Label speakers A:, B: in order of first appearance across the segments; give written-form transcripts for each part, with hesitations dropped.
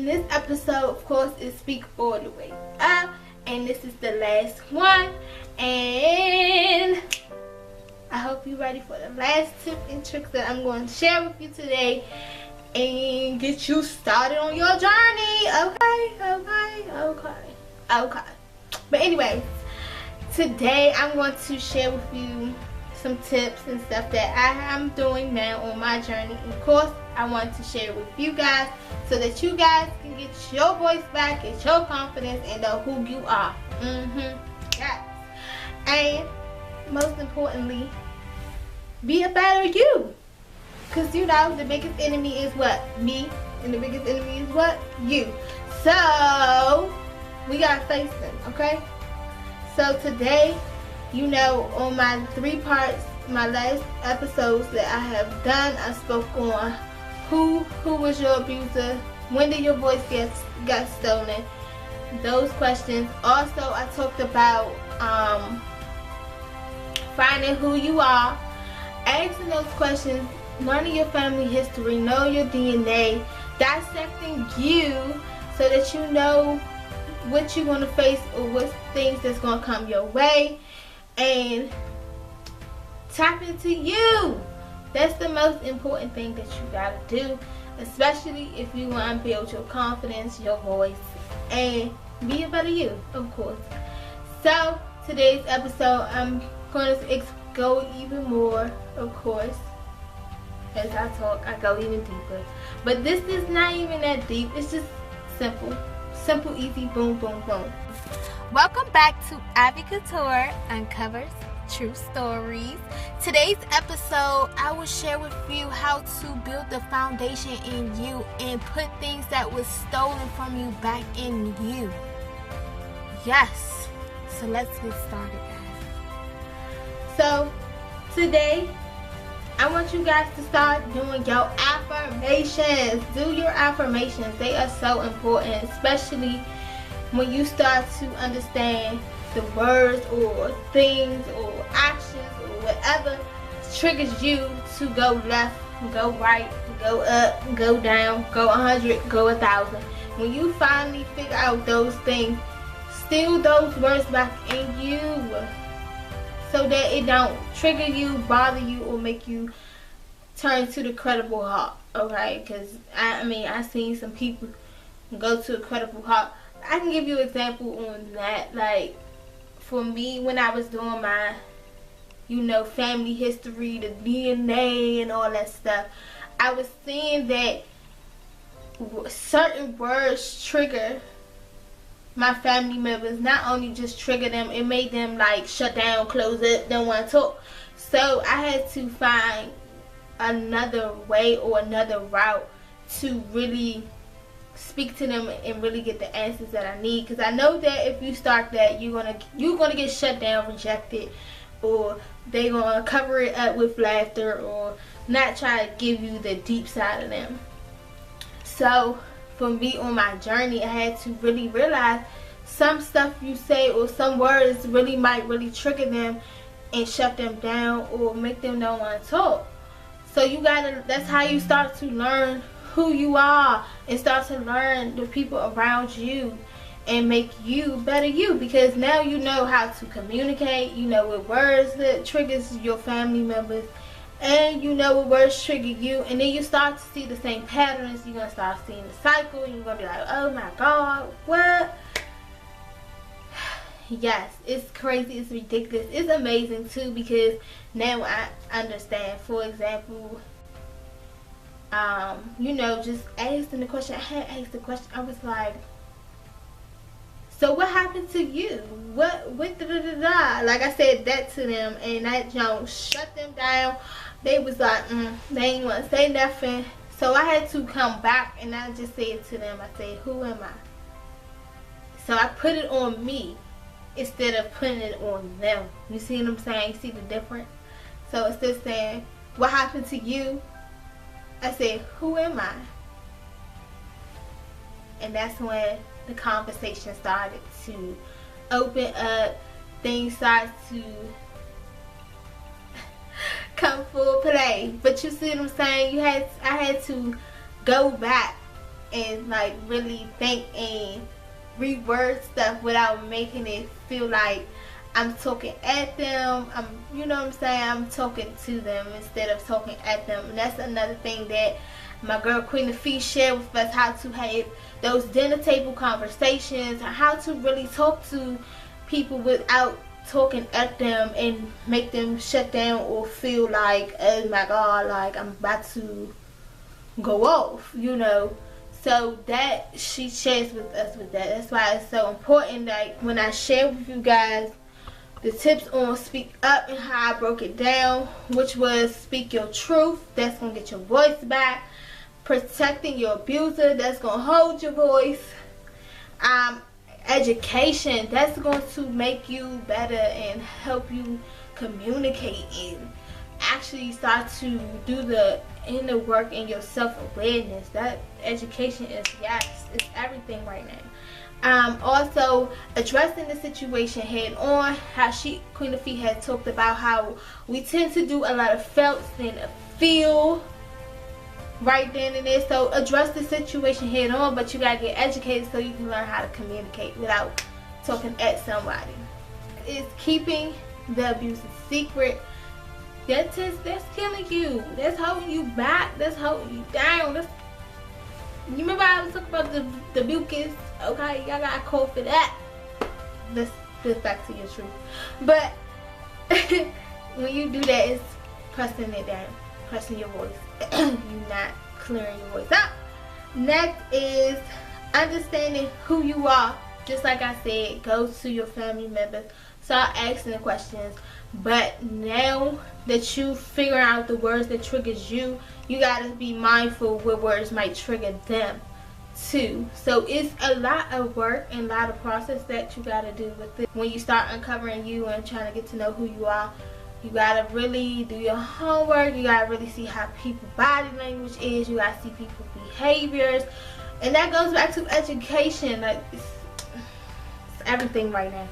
A: And this episode, of course, is Speak All the Way Up. And this is the last one. And I hope you're ready for the last tip and tricks that I'm going to share with you today. And get you started on your journey. Okay. But anyways, today I'm going to share with you some tips and stuff that I am doing now on my journey. Of course, I want to share with you guys so that you guys can get your voice back, get your confidence, and know who you are. Yes. And most importantly, be a better you. Because you know, the biggest enemy is what? Me. And the biggest enemy is what? You. So, we gotta face them, okay? So today, you know, on my 3 parts, my last episodes that I have done, I spoke on who was your abuser, when did your voice got stolen, those questions. Also, I talked about finding who you are, asking those questions, learning your family history, knowing your DNA, dissecting you so that you know what you're going to face or what things that's going to come your way, and tap into you. That's the most important thing that you got to do, especially if you want to build your confidence, your voice, and be a better you, of course. So today's episode, I'm going to go even more, of course. As I talk, I go even deeper. But this is not even that deep. It's just simple. Simple, easy, boom, boom, boom. Welcome back to Ivy Couture Uncovers True Stories. Today's episode, I will share with you how to build the foundation in you and put things that was stolen from you back in you. Yes. So let's get started, guys. So today, I want you guys to start doing your affirmations. Do your affirmations. They are so important, especially when you start to understand the words or things or actions or whatever triggers you to go left, go right, go up, go down, go 100, go 1,000. When you finally figure out those things, steal those words back in you, so that it don't trigger you, bother you, or make you turn to the credible heart, okay? Because, I mean, I've seen some people go to a credible heart. I can give you an example on that. Like, for me, when I was doing my, you know, family history, the DNA and all that stuff, I was seeing that certain words trigger my family members. Not only just trigger them, it made them like shut down, close up, don't want to talk. So I had to find another way or another route to really speak to them and really get the answers that I need. Because I know that if you start that, you're gonna get shut down, rejected, or they're gonna cover it up with laughter or not try to give you the deep side of them. So for me on my journey, I had to really realize some stuff you say or some words might really trigger them and shut them down or make them not want to talk. So you gotta, that's how you start to learn who you are and start to learn the people around you and make you better you, because now you know how to communicate, you know what words that triggers your family members, and you know what words trigger you, and then you start to see the same patterns. You're gonna start seeing the cycle, and you're gonna be like, oh my god, what? Yes, it's crazy, it's ridiculous, it's amazing too, because now I understand. For example, you know, just asking the question. I had asked the question, I was like, so what happened to you? What da da da da? Like I said that to them, and that shut them down. They was like, they ain't want to say nothing. So I had to come back and I just said to them, I said, who am I? So I put it on me instead of putting it on them. You see what I'm saying? You see the difference? So instead of saying, what happened to you? I said, who am I? And that's when the conversation started to open up. Things started to come full play. But you see what I'm saying? I had to go back and like really think and reword stuff without making it feel like I'm talking at them. You know what I'm saying? I'm talking to them instead of talking at them. And that's another thing that my girl Queen Affirmation shared with us, how to have those dinner table conversations, how to really talk to people without talking at them and make them shut down or feel like, oh my god, like I'm about to go off, you know. So that she shares with us with that. That's why it's so important. Like when I share with you guys the tips on speak up and how I broke it down, which was speak your truth, that's gonna get your voice back. Protecting your abuser, that's gonna hold your voice. Education, that's going to make you better and help you communicate and actually start to do the inner work in your self-awareness. That education is, yes, it's everything right now. Also addressing the situation head on, how Queen Affy had talked about how we tend to do a lot of felt than a feel right then and there. So address the situation head on, but you gotta get educated so you can learn how to communicate without talking at somebody. It's keeping the abuse a secret. That's killing you. That's holding you back. That's holding you down. You remember I was talking about the mucus? Okay, y'all got a code for that. Let's get back to your truth. But when you do that, it's pressing it down, pressing your voice. You're not clearing your voice out. Next is understanding who you are. Just like I said, go to your family members, start asking the questions. But now that you figure out the words that triggers you, you gotta be mindful what words might trigger them too. So it's a lot of work and a lot of process that you gotta do with it. When you start uncovering you and trying to get to know who you are, you gotta really do your homework. You gotta really see how people's body language is. You gotta see people's behaviors, and that goes back to education. Like it's everything right now,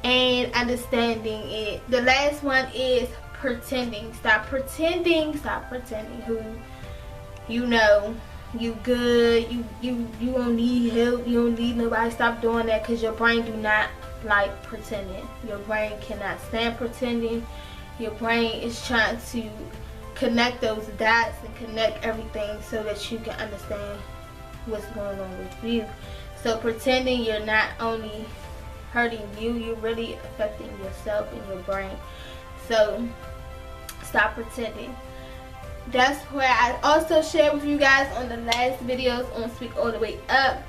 A: and understanding it. The last one is pretending. Stop pretending. Stop pretending who you know. You good. You don't need help. You don't need nobody. Stop doing that, because your brain do not like pretending. Your brain cannot stand pretending. Your brain is trying to connect those dots and connect everything so that you can understand what's going on with you. So pretending, you're not only hurting you, you're really affecting yourself and your brain. So stop pretending. That's where I also shared with you guys on the last videos on Speak All the Way Up.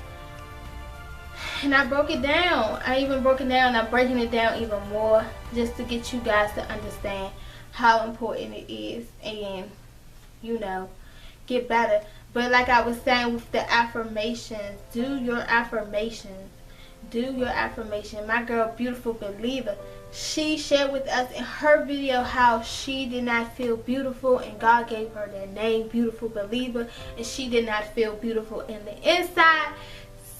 A: And I broke it down. I even broke it down. I'm breaking it down even more just to get you guys to understand how important it is and, you know, get better. But like I was saying with the affirmations, do your affirmations. Do your affirmation. My girl, Beautiful Believer, she shared with us in her video how she did not feel beautiful and God gave her that name, Beautiful Believer, and she did not feel beautiful in the inside.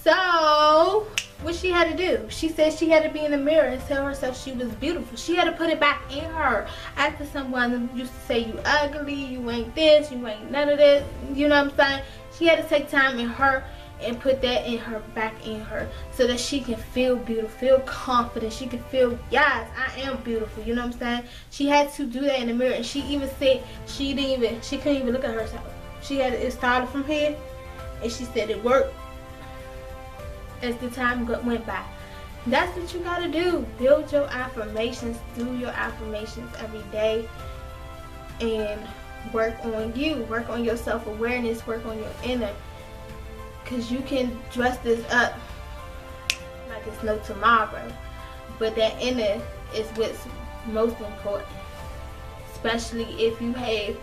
A: So what she had to do, she said she had to be in the mirror and tell herself she was beautiful. She had to put it back in her. After someone used to say you ugly, you ain't this, you ain't none of this, you know what I'm saying? She had to take time in her and put that in her, back in her, so that she can feel beautiful, feel confident. She can feel, yes, I am beautiful, you know what I'm saying? She had to do that in the mirror, and she even said she couldn't even look at herself. She had it started from here, and she said it worked as the time went by. That's what you gotta do. Build your affirmations, do your affirmations every day, and work on you, work on your self-awareness, work on your inner. Because you can dress this up like it's no tomorrow, but that inner is what's most important, especially if you have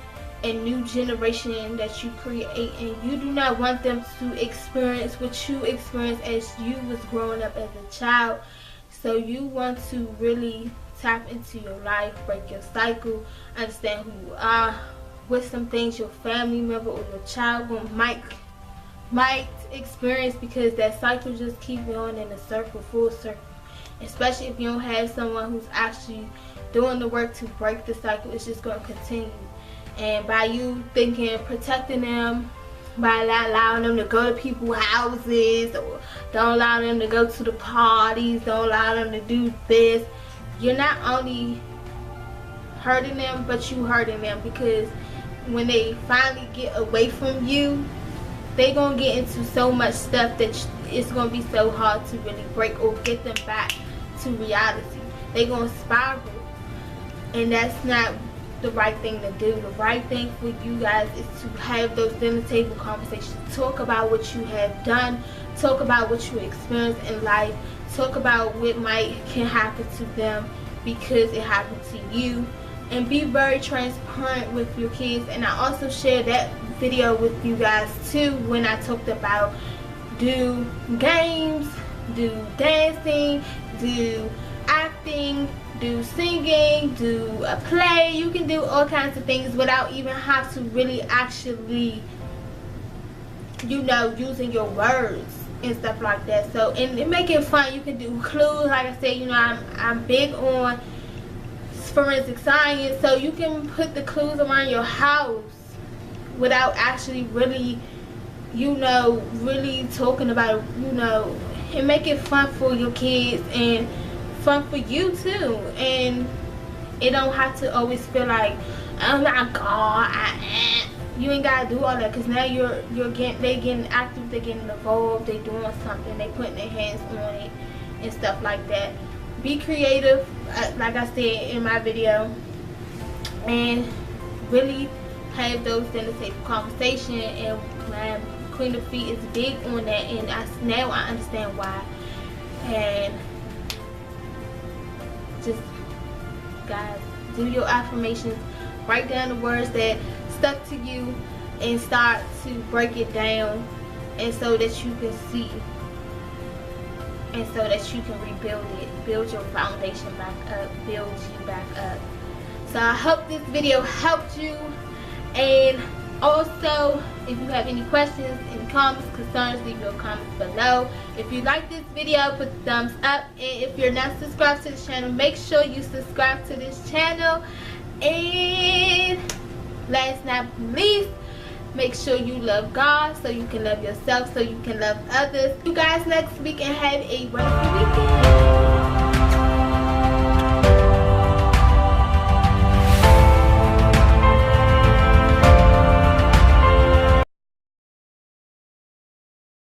A: a new generation that you create and you do not want them to experience what you experienced as you was growing up as a child. So you want to really tap into your life, break your cycle, understand who you are, what some things your family member or your child might experience, because that cycle just keeps going in a circle, full circle. Especially if you don't have someone who's actually doing the work to break the cycle, it's just going to continue. And by you thinking, protecting them, by not allowing them to go to people's houses, or don't allow them to go to the parties, don't allow them to do this. You're not only hurting them, but you hurting them, because when they finally get away from you, they gonna get into so much stuff that it's gonna be so hard to really break or get them back to reality. They gonna spiral, and that's not the right thing to do. The right thing for you guys is to have those dinner table conversations. Talk about what you have done, talk about what you experienced in life, talk about what can happen to them because it happened to you, and be very transparent with your kids. And I also shared that video with you guys too, when I talked about do games, do dancing, do acting, do singing, do a play. You can do all kinds of things without even have to really actually, you know, using your words and stuff like that. So, and make it fun. You can do clues. Like I said, you know, I'm big on forensic science, so you can put the clues around your house without actually really, you know, really talking about, you know, and make it fun for your kids and fun for you too. And it don't have to always feel like, oh my god, you ain't gotta do all that, because now they getting active, they getting involved, they doing something, they putting their hands on it and stuff like that. Be creative, like I said in my video, and really have those dinner table conversation. And my Queen of Feet is big on that, and now I understand why. And just, guys, do your affirmations, write down the words that stuck to you, and start to break it down, and so that you can see, and so that you can rebuild it, build your foundation back up, build you back up. So I hope this video helped you. And also, if you have any questions, any comments, concerns, leave your comments below. If you like this video, put the thumbs up, and if you're not subscribed to this channel, make sure you subscribe to this channel. And last not least, make sure you love God so you can love yourself, so you can love others. See you guys next week, and have a wonderful weekend.